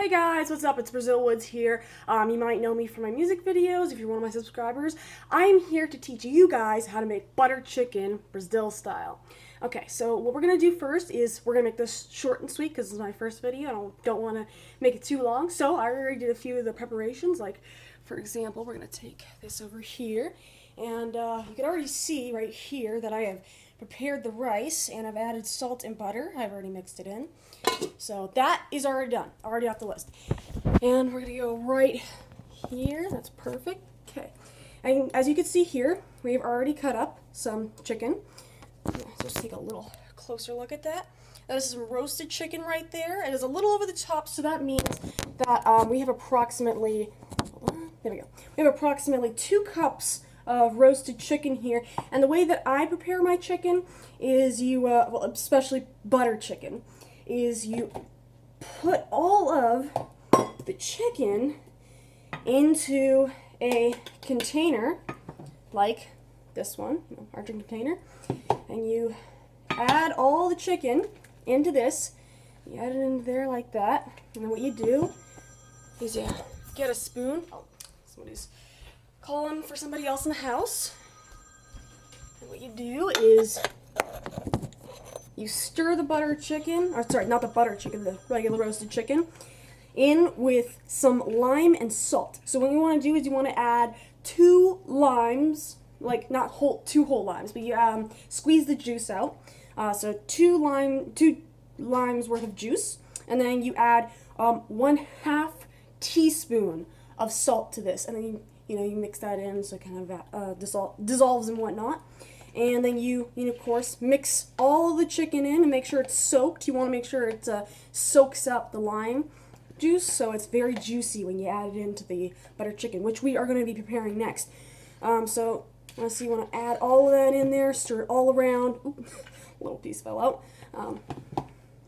Hey guys, what's up? It's Brazyl Woods here. You might know me from my music videos if you're one of my subscribers. I'm here to teach you guys how to make butter chicken Brazil style. Okay, so what we're going to do first is we're going to make this short and sweet because this is my first video and I don't want to make it too long. So I already did a few of the preparations. Like, for example, we're going to take this over here. And you can already see right here that I have prepared the rice and I've added salt and butter. I've already mixed it in. So that is already done, already off the list. And we're going to go right here. That's perfect. Okay. And as you can see here, we've already cut up some chicken. Let's just take a little closer look at that. That is some roasted chicken right there. It is a little over the top, so that means that we have approximately, there we go. We have approximately 2 cups of roasted chicken here. And the way that I prepare my chicken is well, especially butter chicken, is you put all of the chicken into a container like this one, larger container, and you add all the chicken into this. You add it in there like that, and then what you do is you get a spoon. Oh, somebody's calling for somebody else in the house. And what you do is you stir the butter chicken, or sorry, not the butter chicken, the regular roasted chicken, in with some lime and salt. So what you want to do is you want to add 2 limes, like not two whole limes, but you squeeze the juice out. So 2 limes worth of juice, and then you add 1/2 teaspoon of salt to this, and then you mix that in so it kind of dissolves and whatnot. And then you of course mix all the chicken in and make sure it's soaked. You want to make sure it soaks up the lime juice, so it's very juicy when you add it into the butter chicken, which we are going to be preparing next. So let's see, you want to add all of that in there, stir it all around. Oop, a little piece fell out.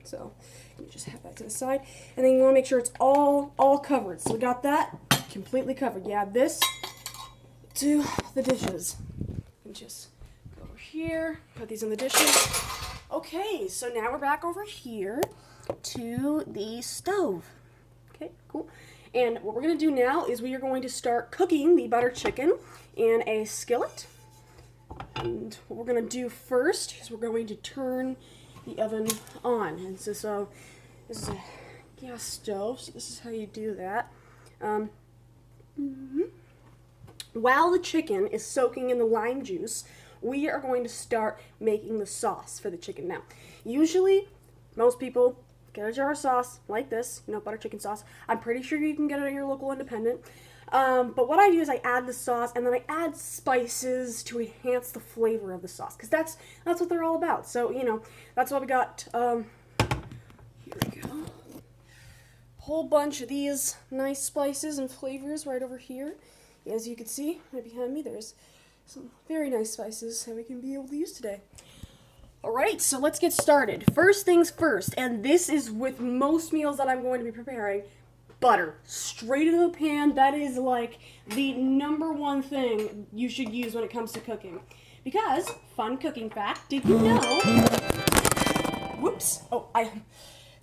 So you just have that to the side, and then you want to make sure it's all covered. So we got that completely covered. You add this to the dishes and just here, put these in the dishes. Okay, so now we're back over here to the stove. Okay, cool. And what we're going to do now is we are going to start cooking the butter chicken in a skillet. And what we're going to do first is we're going to turn the oven on. And so this is a gas stove, so this is how you do that. While the chicken is soaking in the lime juice, we are going to start making the sauce for the chicken. Now, usually, most people get a jar of sauce like this, butter chicken sauce. I'm pretty sure you can get it at your local independent. But what I do is I add the sauce, and then I add spices to enhance the flavor of the sauce, because that's what they're all about. So, that's why we got, here we go, a whole bunch of these nice spices and flavors right over here. As you can see, right behind me, there's some very nice spices that we can be able to use today. Alright, so let's get started. First things first, and this is with most meals that I'm going to be preparing, butter. Straight into the pan. That is like the #1 thing you should use when it comes to cooking. Because, fun cooking fact, did you know... Whoops. Oh, I'm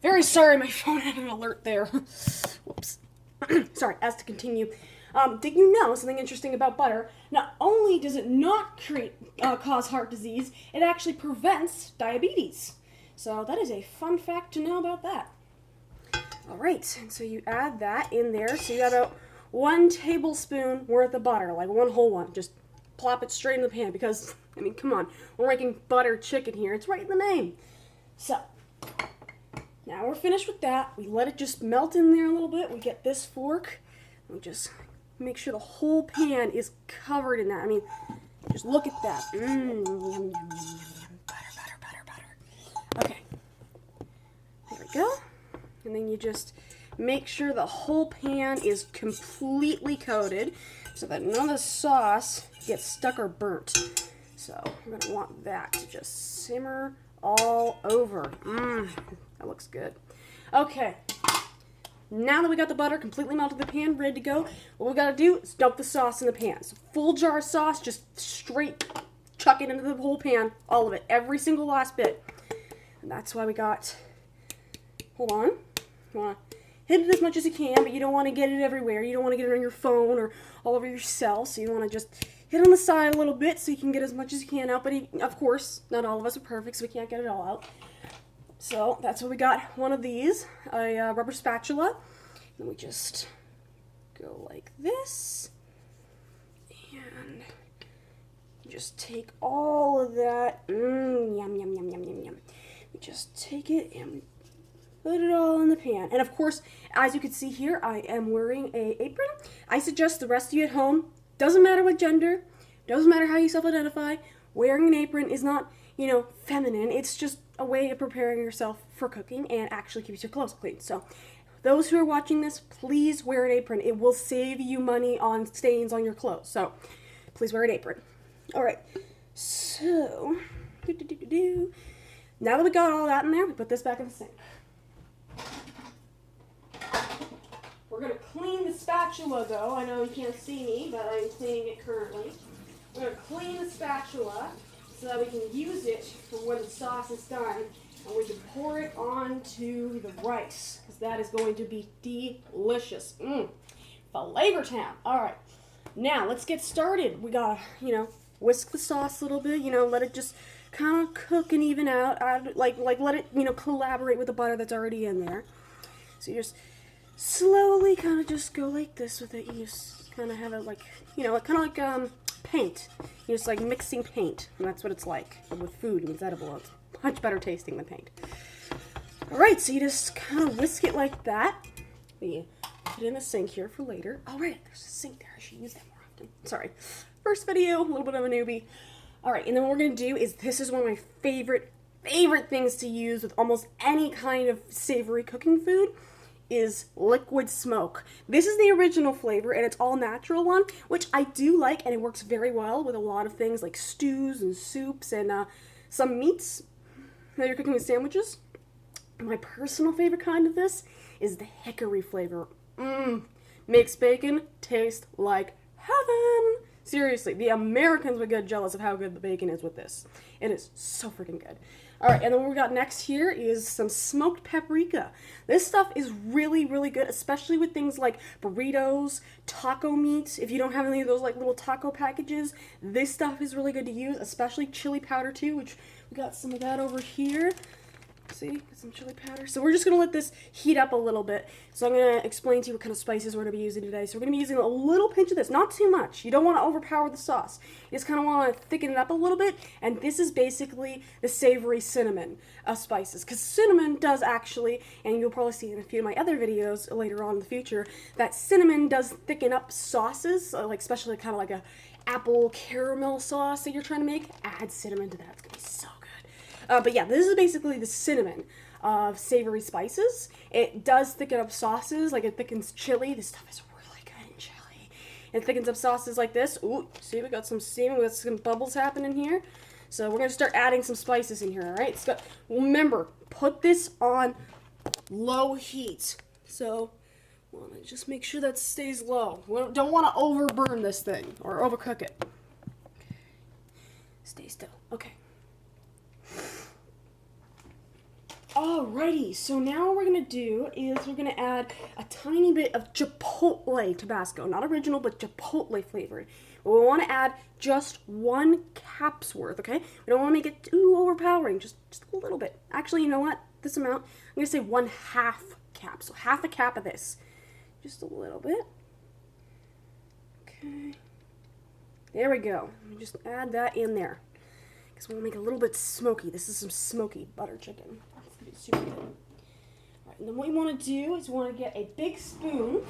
very sorry, my phone had an alert there. Whoops. Sorry, as to continue. Did you know something interesting about butter? Not only does it not cause heart disease, it actually prevents diabetes. So that is a fun fact to know about that. Alright, and so you add that in there. So you got about 1 tablespoon worth of butter, like 1 whole one. Just plop it straight in the pan because, come on, we're making butter chicken here. It's right in the name. So, now we're finished with that. We let it just melt in there a little bit. We get this fork. We just make sure the whole pan is covered in that. Just look at that. Yum, yum, yum, yum. Butter, butter, butter, butter. Okay. There we go. And then you just make sure the whole pan is completely coated so that none of the sauce gets stuck or burnt. So we're going to want that to just simmer all over. That looks good. Okay. Now that we got the butter completely melted in the pan, ready to go, what we got to do is dump the sauce in the pan. So full jar of sauce, just straight chuck it into the whole pan, all of it, every single last bit. And that's why we got, hold on, you want to hit it as much as you can, but you don't want to get it everywhere. You don't want to get it on your phone or all over yourself, so you want to just hit on the side a little bit so you can get as much as you can out, but of course, not all of us are perfect, so we can't get it all out. So that's what we got, one of these, a rubber spatula, and we just go like this, and just take all of that, yum, yum, yum, yum, yum, yum. We just take it and we put it all in the pan. And of course, as you can see here, I am wearing an apron. I suggest the rest of you at home, doesn't matter what gender, doesn't matter how you self-identify, wearing an apron is not, you know, feminine. It's just a way of preparing yourself for cooking and actually keeps your clothes clean. So those who are watching this, please wear an apron. It will save you money on stains on your clothes. So please wear an apron. All right, so now that we got all that in there, we put this back in the sink. We're going to clean the spatula, though. I know you can't see me, but I'm cleaning it currently. We're going to clean the spatula so that we can use it for when the sauce is done. And we can pour it onto the rice, because that is going to be delicious. Flavor Town. All right, now let's get started. We got to, whisk the sauce a little bit, let it just kind of cook and even out. Like let it, collaborate with the butter that's already in there. So you just slowly kind of just go like this with it. You just kind of have it like, kind of like paint. You're just like mixing paint, and that's what it's like. But with food, and it's edible. It's much better tasting than paint. All right, so you just kind of whisk it like that. We put it in the sink here for later. All right, there's a sink there. I should use that more often. Sorry. First video, a little bit of a newbie. All right, and then what we're gonna do is, this is one of my favorite things to use with almost any kind of savory cooking food, is liquid smoke. This is the original flavor, and it's all natural one, which I do like, and it works very well with a lot of things like stews and soups and some meats that you're cooking with sandwiches. My personal favorite kind of this is the hickory flavor. Makes bacon taste like heaven. Seriously, the Americans would get jealous of how good the bacon is with this. It is so freaking good. All right, and then what we got next here is some smoked paprika. This stuff is really, really good, especially with things like burritos, taco meat. If you don't have any of those like little taco packages, this stuff is really good to use, especially chili powder too, which we got some of that over here. See, got some chili powder. So we're just going to let this heat up a little bit. So I'm going to explain to you what kind of spices we're going to be using today. So we're going to be using a little pinch of this, not too much. You don't want to overpower the sauce. You just kind of want to thicken it up a little bit. And this is basically the savory cinnamon of spices. Because cinnamon does actually, and you'll probably see in a few of my other videos later on in the future, that cinnamon does thicken up sauces, like especially kind of like a apple caramel sauce that you're trying to make. Add cinnamon to that. It's going to be so good. But yeah, this is basically the cinnamon of savory spices. It does thicken up sauces, like it thickens chili. This stuff is really good in chili. It thickens up sauces like this. Ooh, see, we got some steam, we got some bubbles happening here. So we're going to start adding some spices in here, all right? So, remember, put this on low heat. So, just make sure that stays low. We don't want to overburn this thing or overcook it. Stay still. Okay. Alrighty, so now what we're going to do is we're going to add a tiny bit of Chipotle Tabasco. Not original, but Chipotle flavored. But we want to add just 1 cap's worth, okay? We don't want to make it too overpowering, just a little bit. Actually, you know what? This amount, I'm going to say 1/2 cap. So half a cap of this. Just a little bit. Okay. There we go. Let me just add that in there. Because we want to make it a little bit smoky. This is some smoky butter chicken. It's going to be super good. All right, and then what you want to do is you want to get a big spoon.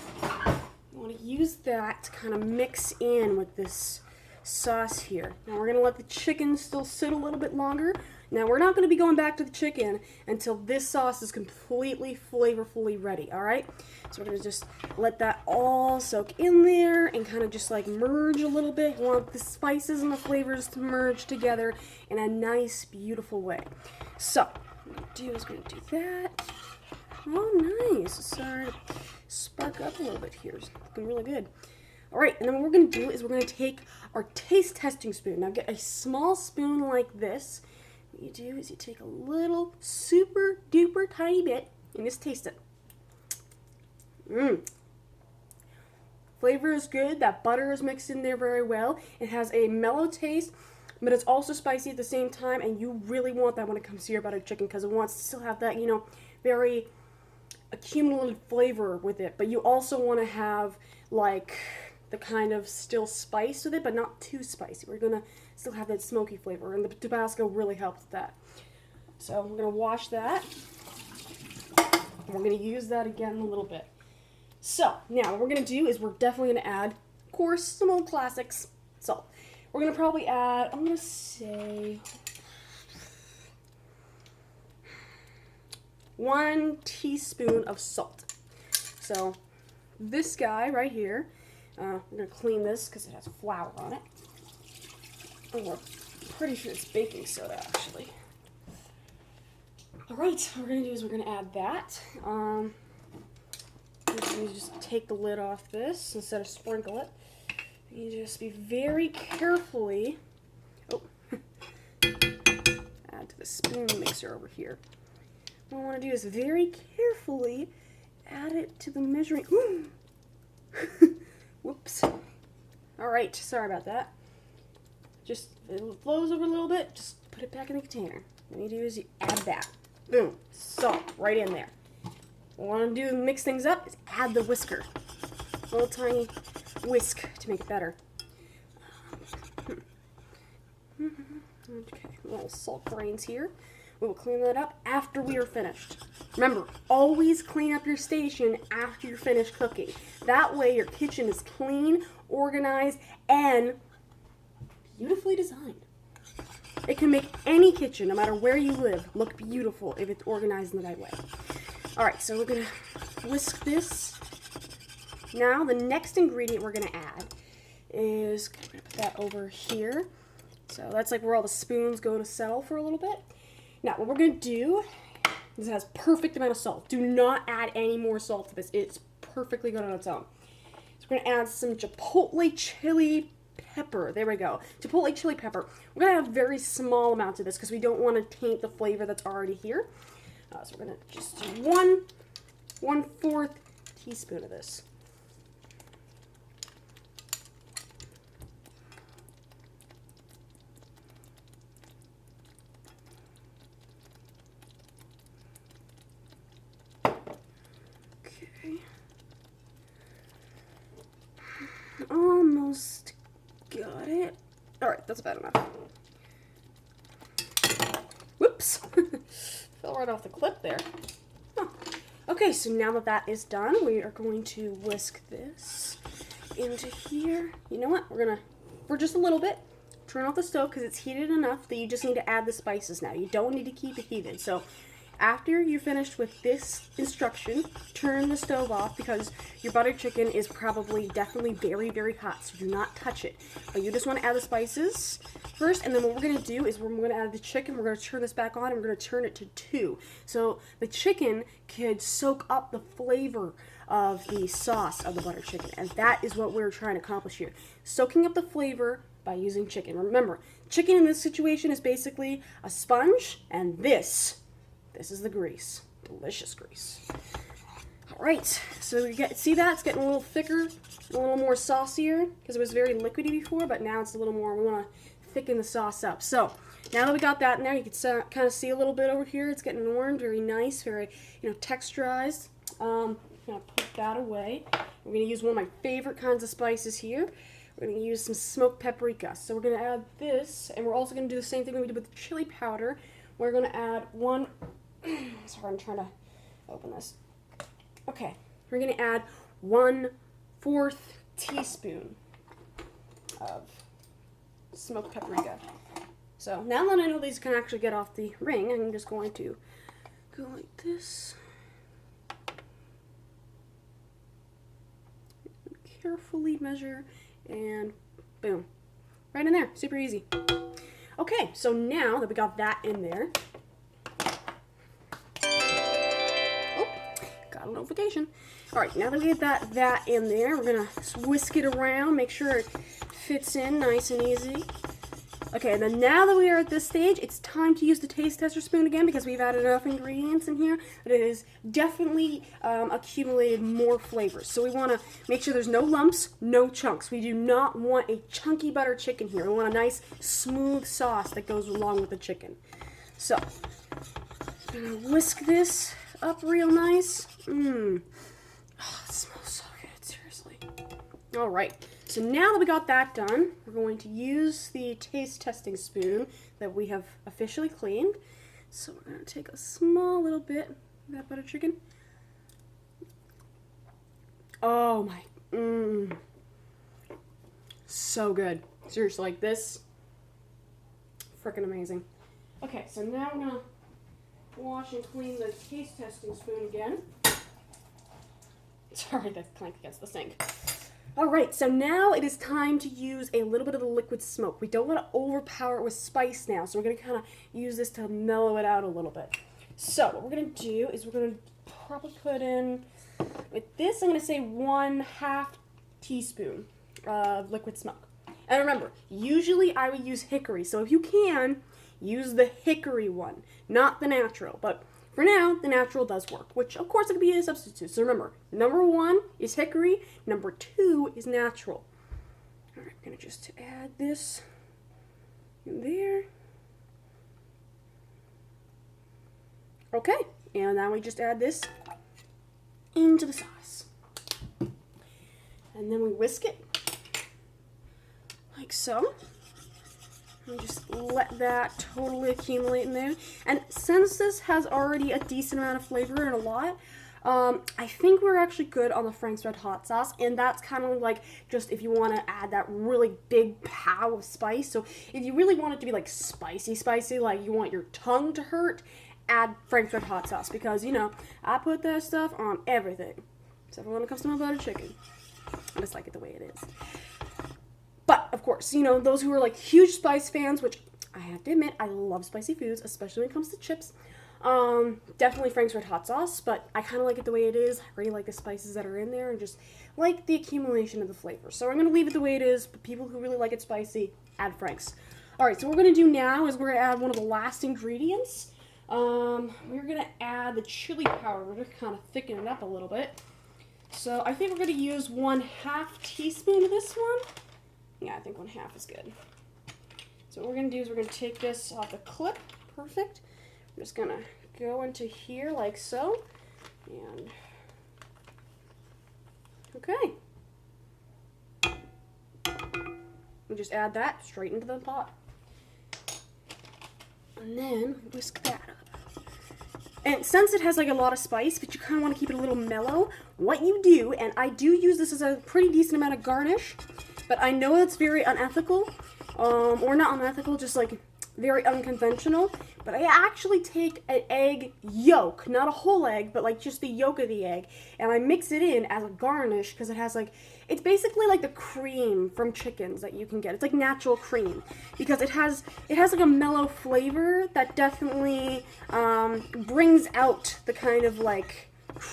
You want to use that to kind of mix in with this sauce here. Now we're going to let the chicken still sit a little bit longer. Now we're not going to be going back to the chicken until this sauce is completely flavorfully ready, all right? So we're going to just let that all soak in there and kind of just like merge a little bit. You want the spices and the flavors to merge together in a nice, beautiful way. So what I'm going to do is going to do that. Oh, nice. Sorry to spark up a little bit here. It's looking really good. All right, and then what we're going to do is we're going to take our taste testing spoon. Now get a small spoon like this. what you do is you take a little super duper tiny bit and just taste it. Flavor is good. That butter is mixed in there very well. It has a mellow taste, but it's also spicy at the same time, and you really want that when it comes to your buttered chicken because it wants to still have that, you know, very accumulated flavor with it. But you also want to have, like, the kind of still spice with it, but not too spicy. We're going to still have that smoky flavor, and the Tabasco really helps with that. So we're going to wash that, and we're going to use that again in a little bit. So, now what we're going to do is we're definitely going to add, of course, some old classics, salt. We're going to probably add, I'm going to say, 1 teaspoon of salt. So, this guy right here, we're going to clean this because it has flour on it. And we're pretty sure it's baking soda, actually. Alright, what we're going to do is we're going to add that. You just take the lid off this instead of sprinkle it. You just be very carefully, add to the spoon mixer over here. What I want to do is very carefully add it to the measuring, whoops. Alright, sorry about that. Just, it flows over a little bit, just put it back in the container. What you do is you add that. Boom, salt right in there. What I want to do to mix things up is add the whisker. A little tiny whisk to make it better. Okay, little salt grains here. We will clean that up after we are finished. Remember, always clean up your station after you're finished cooking. That way your kitchen is clean, organized, and beautifully designed. It can make any kitchen, no matter where you live, look beautiful if it's organized in the right way. Alright, so we're going to whisk this. Now, the next ingredient we're going to add is, I'm going to put that over here. So that's like where all the spoons go to settle for a little bit. Now, what we're going to do, this has perfect amount of salt. Do not add any more salt to this. It's perfectly good on its own. So we're going to add some chipotle chili pepper. There we go. Chipotle chili pepper. We're going to add very small amounts of this because we don't want to taint the flavor that's already here. So we're going to just do 1/4 teaspoon of this. Okay. Almost got it. Alright, that's about enough. Whoops. Fell right off the clip there. Huh. Okay, so now that that is done, we are going to whisk this into here. You know what? We're going to, for just a little bit, turn off the stove because it's heated enough that you just need to add the spices now. You don't need to keep it heated. So after you're finished with this instruction, turn the stove off because your buttered chicken is probably definitely very, very hot. So do not touch it. But you just want to add the spices first, and then what we're going to do is we're going to add the chicken. We're going to turn this back on, and we're going to turn it to 2. So the chicken could soak up the flavor of the sauce of the buttered chicken, and that is what we're trying to accomplish here. Soaking up the flavor by using chicken. Remember, chicken in this situation is basically a sponge, and this is the grease. Delicious grease. Alright, so you see that? It's getting a little thicker, a little more saucier, because it was very liquidy before, but now it's a little more, we want to thicken the sauce up. So, now that we got that in there, you can kind of see a little bit over here. It's getting orange, very nice, very, texturized. I'm going to put that away. We're going to use one of my favorite kinds of spices here. We're going to use some smoked paprika. So we're going to add this, and we're also going to do the same thing we did with the chili powder. We're going to add one, sorry, I'm trying to open this. Okay, we're going to add 1/4 teaspoon of smoked paprika. So now that I know these can actually get off the ring, I'm just going to go like this. Carefully measure, and boom. Right in there, super easy. Okay, so now that we got that in there, oh, got a notification. All right, now that we get that in there, we're gonna whisk it around, make sure it fits in nice and easy. Okay, and then now that we are at this stage, it's time to use the taste tester spoon again because we've added enough ingredients in here that it has definitely accumulated more flavors. So we want to make sure there's no lumps, no chunks. We do not want a chunky butter chicken here. We want a nice smooth sauce that goes along with the chicken. So, I'm going to whisk this up real nice. Oh, it smells so good, seriously. All right. So now that we got that done, we're going to use the taste testing spoon that we have officially cleaned. So we're going to take a small little bit of that butter chicken. Oh my, so good. Seriously, like this, freaking amazing. Okay, so now we're going to wash and clean the taste testing spoon again. Sorry, that clanked against the sink. Alright, so now it is time to use a little bit of the liquid smoke. We don't want to overpower it with spice now, so we're going to kind of use this to mellow it out a little bit. So what we're going to do is we're going to probably put in, with this I'm going to say 1/2 teaspoon of liquid smoke. And remember, usually I would use hickory, so if you can, use the hickory one, not the natural, but for now, the natural does work, which of course it could be a substitute. So remember, number 1 is hickory, number 2 is natural. All right, I'm gonna just add this in there. Okay, and now we just add this into the sauce. And then we whisk it, like so. And just let that totally accumulate in there. And since this has already a decent amount of flavor and a lot, I think we're actually good on the Frank's Red Hot Sauce. And that's kind of like just if you want to add that really big pow of spice. So if you really want it to be like spicy, like you want your tongue to hurt, add Frank's Red Hot Sauce. Because, you know, I put that stuff on everything. Except for when it comes to my butter chicken. I just like it the way it is. But, of course, you know, those who are, like, huge spice fans, which I have to admit, I love spicy foods, especially when it comes to chips. Definitely Frank's Red Hot Sauce, but I kind of like it the way it is. I really like the spices that are in there and just like the accumulation of the flavor. So I'm going to leave it the way it is, but people who really like it spicy, add Frank's. Alright, so what we're going to do now is we're going to add one of the last ingredients. We're going to add the chili powder. We're going to kind of thicken it up a little bit. So I think we're going to use 1/2 teaspoon of this one. Yeah, I think 1/2 is good. So what we're going to do is we're going to take this off the clip. Perfect. I'm just going to go into here like so. And okay. We just add that straight into the pot. And then whisk that up. And since it has like a lot of spice, but you kind of want to keep it a little mellow, what you do, and I do use this as a pretty decent amount of garnish, but I know it's very unethical, or not unethical, just like very unconventional, but I actually take an egg yolk, not a whole egg, but like just the yolk of the egg, and I mix it in as a garnish because it has like, it's basically like the cream from chickens that you can get. It's like natural cream because it has like a mellow flavor that definitely brings out the kind of like